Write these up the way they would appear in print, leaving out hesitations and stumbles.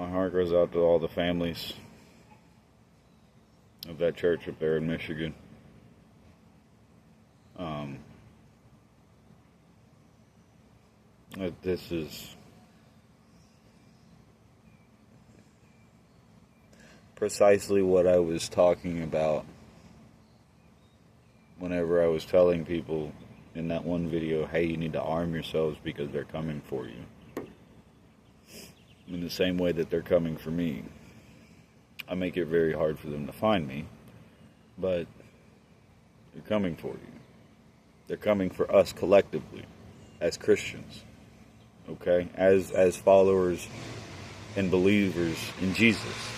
My heart goes out to all the families of that church up there in Michigan. This is precisely what I was talking about whenever I was telling people in that one video, hey, you need to arm yourselves because they're coming for you. In the same way that they're coming for me. I make it very hard for them to find me, but they're coming for you. They're coming for us collectively, as Christians, okay? As followers and believers in Jesus.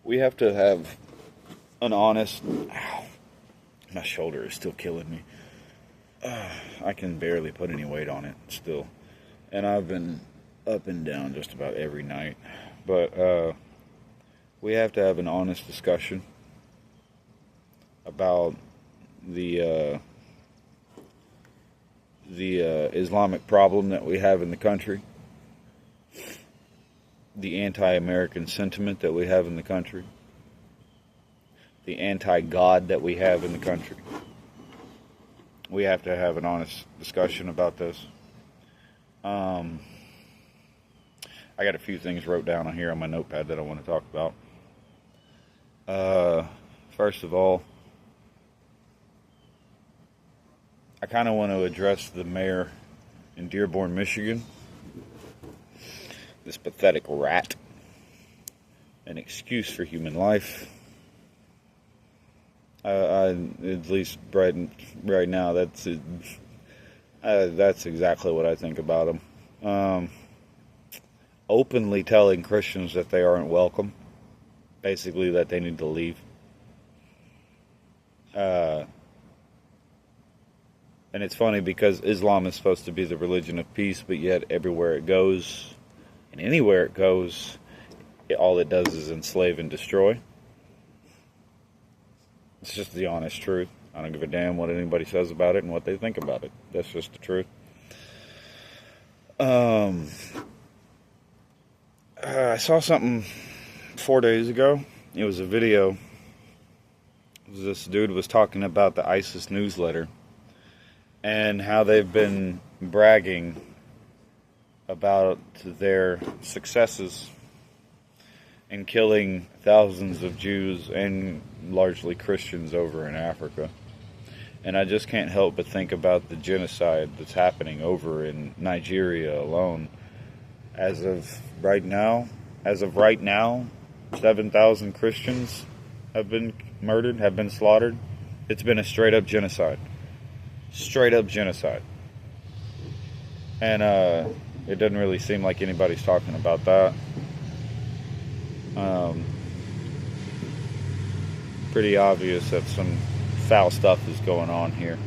We have to have an honest... Ow, my shoulder is still killing me. I can barely put any weight on it still. And I've been up and down just about every night. But we have to have an honest discussion about the Islamic problem that we have in the country. The anti-American sentiment that we have in the country. The anti-God that we have in the country. We have to have an honest discussion about this. I got a few things wrote down on here on my notepad that I want to talk about. First of all, I kind of want to address the mayor in Dearborn, Michigan. This pathetic rat. An excuse for human life. At least right now, that's exactly what I think about him. Openly telling Christians that they aren't welcome. Basically, that they need to leave. And it's funny because Islam is supposed to be the religion of peace, but yet everywhere it goes, and anywhere it goes, all it does is enslave and destroy. It's just the honest truth. I don't give a damn what anybody says about it and what they think about it. That's just the truth. I saw something 4 days ago. It was a video. This dude was talking about the ISIS newsletter and how they've been bragging about their successes in killing thousands of Jews and largely Christians over in Africa. And I just can't help but think about the genocide that's happening over in Nigeria alone. As of right now, 7,000 Christians have been murdered, have been slaughtered. It's been a straight up genocide. Straight up genocide. And it doesn't really seem like anybody's talking about that. Pretty obvious that some foul stuff is going on here.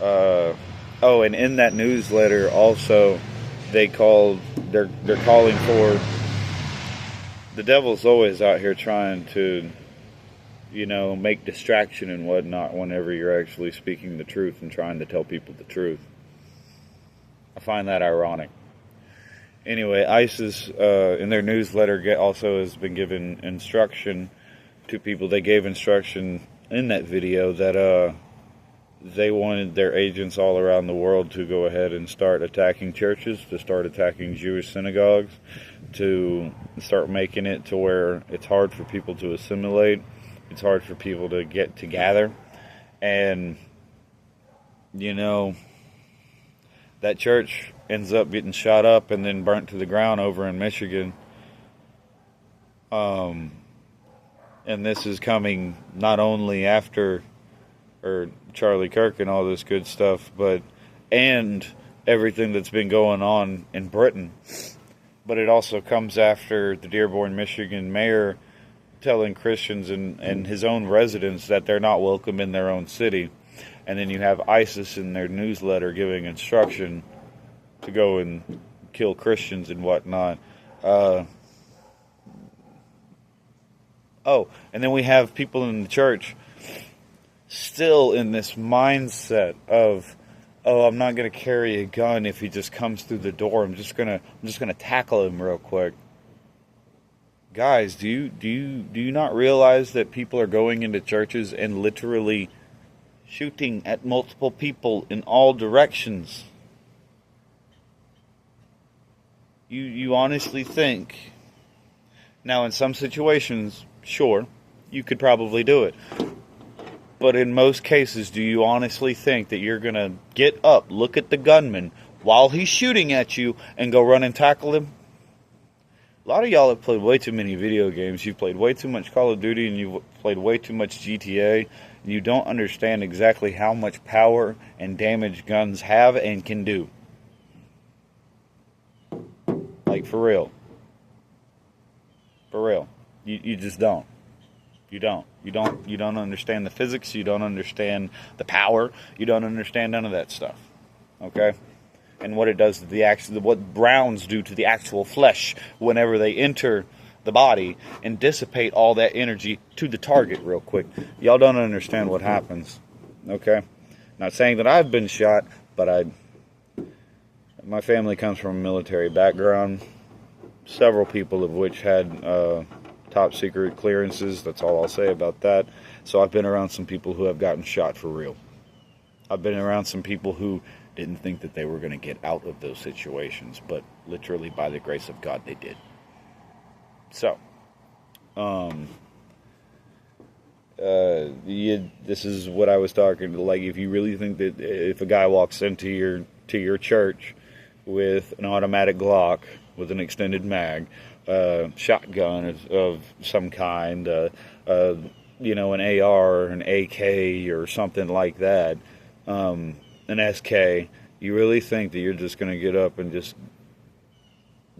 And in that newsletter also they're calling for, the devil's always out here trying to, make distraction and whatnot whenever you're actually speaking the truth and trying to tell people the truth. I find that ironic. Anyway, ISIS, in their newsletter, also has been given instruction to people. They gave instruction in that video that they wanted their agents all around the world to go ahead and start attacking churches, to start attacking Jewish synagogues, to start making it to where it's hard for people to assimilate, it's hard for people to get together, and, that church ends up getting shot up and then burnt to the ground over in Michigan. And this is coming not only after Charlie Kirk and all this good stuff, and everything that's been going on in Britain. But it also comes after the Dearborn, Michigan mayor telling Christians and his own residents that they're not welcome in their own city. And then you have ISIS in their newsletter giving instruction to go and kill Christians and whatnot. And then we have people in the church still in this mindset of, oh, I'm not going to carry a gun if he just comes through the door. I'm just going to tackle him real quick. Guys, do you not realize that people are going into churches and literally shooting at multiple people in all directions? You honestly think, now in some situations, sure, you could probably do it. But in most cases, do you honestly think that you're going to get up, look at the gunman while he's shooting at you, and go run and tackle him? A lot of y'all have played way too many video games. You've played way too much Call of Duty, and you've played way too much GTA. And you don't understand exactly how much power and damage guns have and can do. Like, for real. For real. You just don't. You don't. You don't understand the physics. You don't understand the power. You don't understand none of that stuff. Okay? And what it does to what rounds do to the actual flesh whenever they enter the body and dissipate all that energy to the target real quick. Y'all don't understand what happens. Okay? Not saying that I've been shot, but my family comes from a military background. Several people of which had top secret clearances. That's all I'll say about that. So I've been around some people who have gotten shot for real. I've been around some people who didn't think that they were going to get out of those situations, but literally by the grace of God, they did. So, this is what I was talking to. Like, if you really think that if a guy walks into your church with an automatic Glock with an extended mag, shotgun of some kind, an AR or an AK or something like that, an SK, you really think that you're just going to get up and just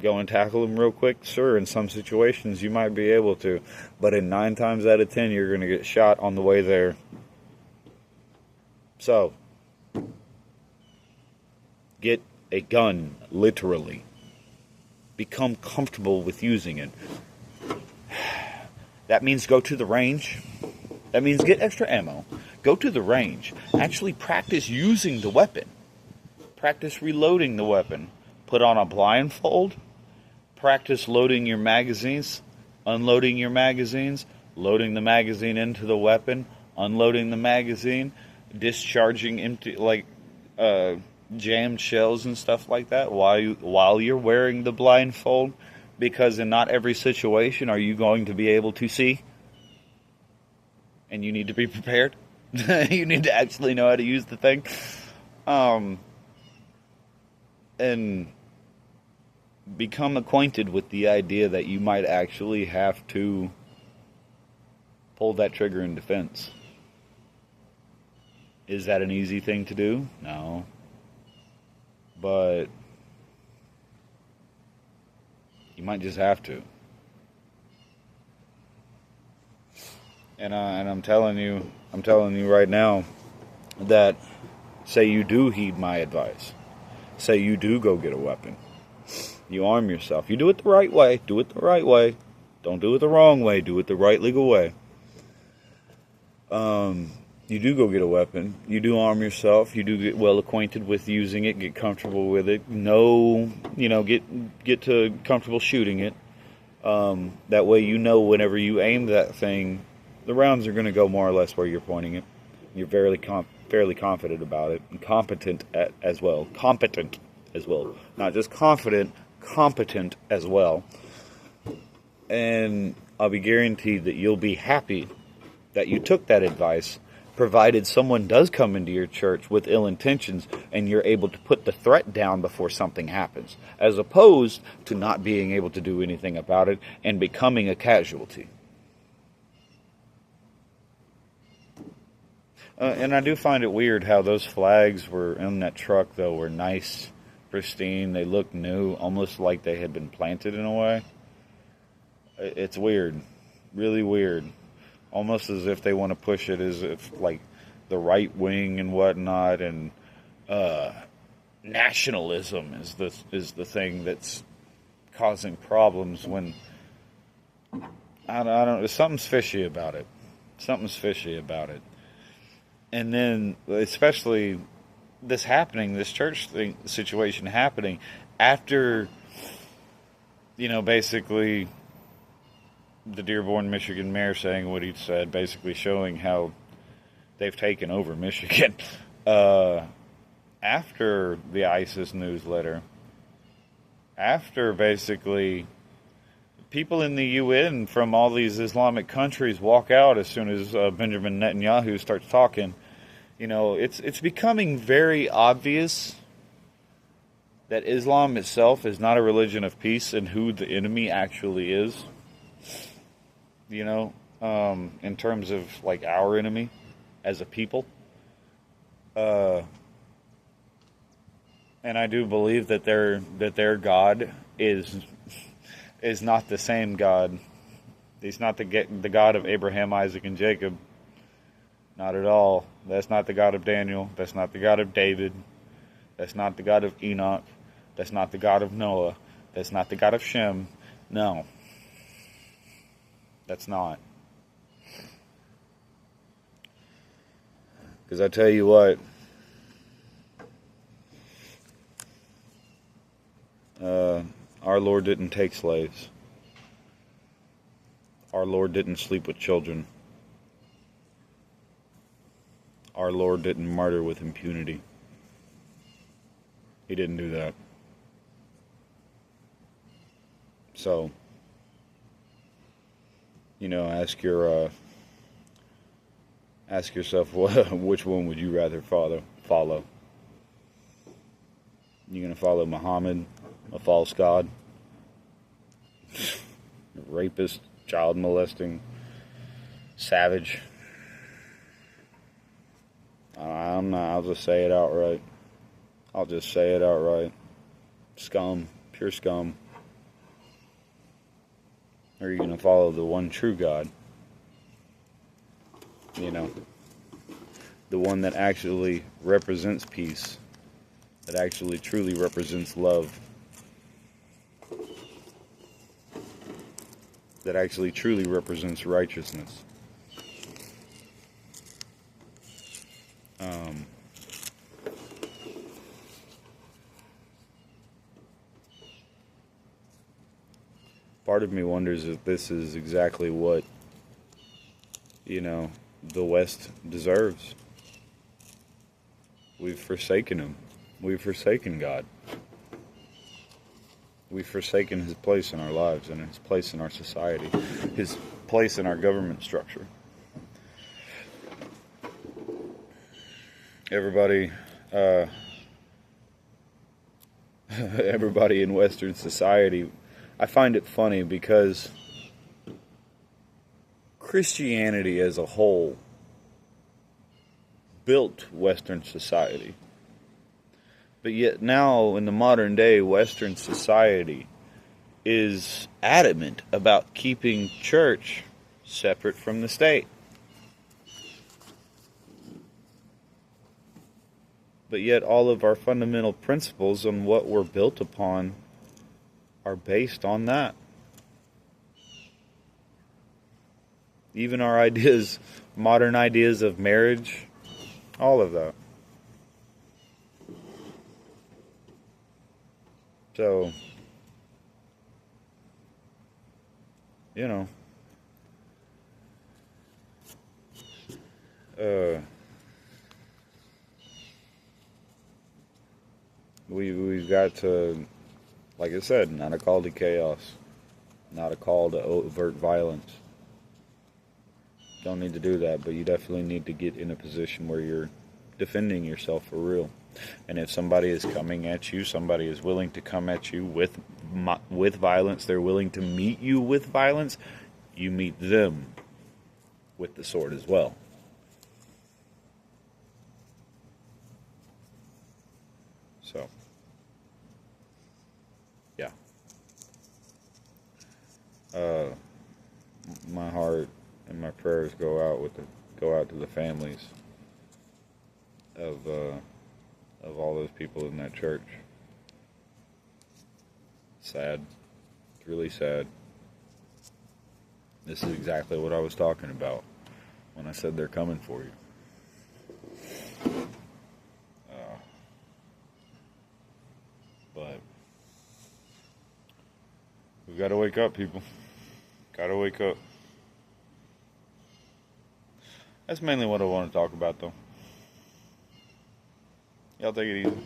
go and tackle him real quick? Sure, in some situations you might be able to, but in 9 times out of 10 you're going to get shot on the way there. So, get a gun, literally. Become comfortable with using it. That means go to the range. That means get extra ammo. Go to the range. Actually practice using the weapon. Practice reloading the weapon. Put on a blindfold. Practice loading your magazines. Unloading your magazines. Loading the magazine into the weapon. Unloading the magazine. Discharging empty, jammed shells and stuff like that while you're wearing the blindfold. Because in not every situation are you going to be able to see. And you need to be prepared. You need to actually know how to use the thing. And become acquainted with the idea that you might actually have to pull that trigger in defense. Is that an easy thing to do? No. But you might just have to. And I'm telling you right now that, say you do heed my advice. Say you do go get a weapon. You arm yourself. You do it the right way. Do it the right way. Don't do it the wrong way. Do it the right legal way. You do go get a weapon. You do arm yourself. You do get well acquainted with using it. Get comfortable with it. Get to comfortable shooting it. That way you know whenever you aim that thing, the rounds are going to go more or less where you're pointing it. You're fairly confident about it. And competent as well. Competent as well. Not just confident, competent as well. And I'll be guaranteed that you'll be happy that you took that advice, provided someone does come into your church with ill intentions and you're able to put the threat down before something happens, as opposed to not being able to do anything about it and becoming a casualty. And I do find it weird how those flags were in that truck, though, were nice, pristine. They look new, almost like they had been planted in a way. It's weird. Really weird. Almost as if they want to push it as if, like, the right wing and whatnot, and nationalism is the thing that's causing problems, when I don't know, something's fishy about it. Something's fishy about it. And then, especially this church thing situation happening after, basically the Dearborn, Michigan mayor saying what he said, basically showing how they've taken over Michigan. Uh, After the ISIS newsletter, after basically people in the UN from all these Islamic countries walk out as soon as Benjamin Netanyahu starts talking, it's becoming very obvious that Islam itself is not a religion of peace and who the enemy actually is. In terms of like our enemy as a people. And I do believe that their God is not the same God. He's not the God of Abraham, Isaac, and Jacob. Not at all. That's not the God of Daniel. That's not the God of David. That's not the God of Enoch. That's not the God of Noah. That's not the God of Shem. No. That's not. Because I tell you what, our Lord didn't take slaves. Our Lord didn't sleep with children. Our Lord didn't murder with impunity. He didn't do that. So, ask yourself, which one would you rather follow? You gonna follow Muhammad, a false god, rapist, child molesting, savage? I'm not. I'll just say it outright. Scum, pure scum. Or are you gonna follow the one true God? The one that actually represents peace, that actually truly represents love, that actually truly represents righteousness. Part of me wonders if this is exactly what, the West deserves. We've forsaken Him. We've forsaken God. We've forsaken His place in our lives and His place in our society, His place in our government structure. Everybody in Western society, I find it funny because Christianity as a whole built Western society. But yet now, in the modern day, Western society is adamant about keeping church separate from the state. But yet all of our fundamental principles on what we're built upon are based on that. Even our ideas, modern ideas of marriage, all of that. So, we've got to, like I said, not a call to chaos, not a call to overt violence. Don't need to do that, but you definitely need to get in a position where you're defending yourself for real. And if somebody is coming at you, somebody is willing to come at you with violence, they're willing to meet you with violence, you meet them with the sword as well. So, yeah. My heart and my prayers go out to the families of all those people in that church. Sad. It's really sad. This is exactly what I was talking about when I said they're coming for you. We gotta wake up, people. Gotta wake up. That's mainly what I want to talk about, though. Y'all take it easy.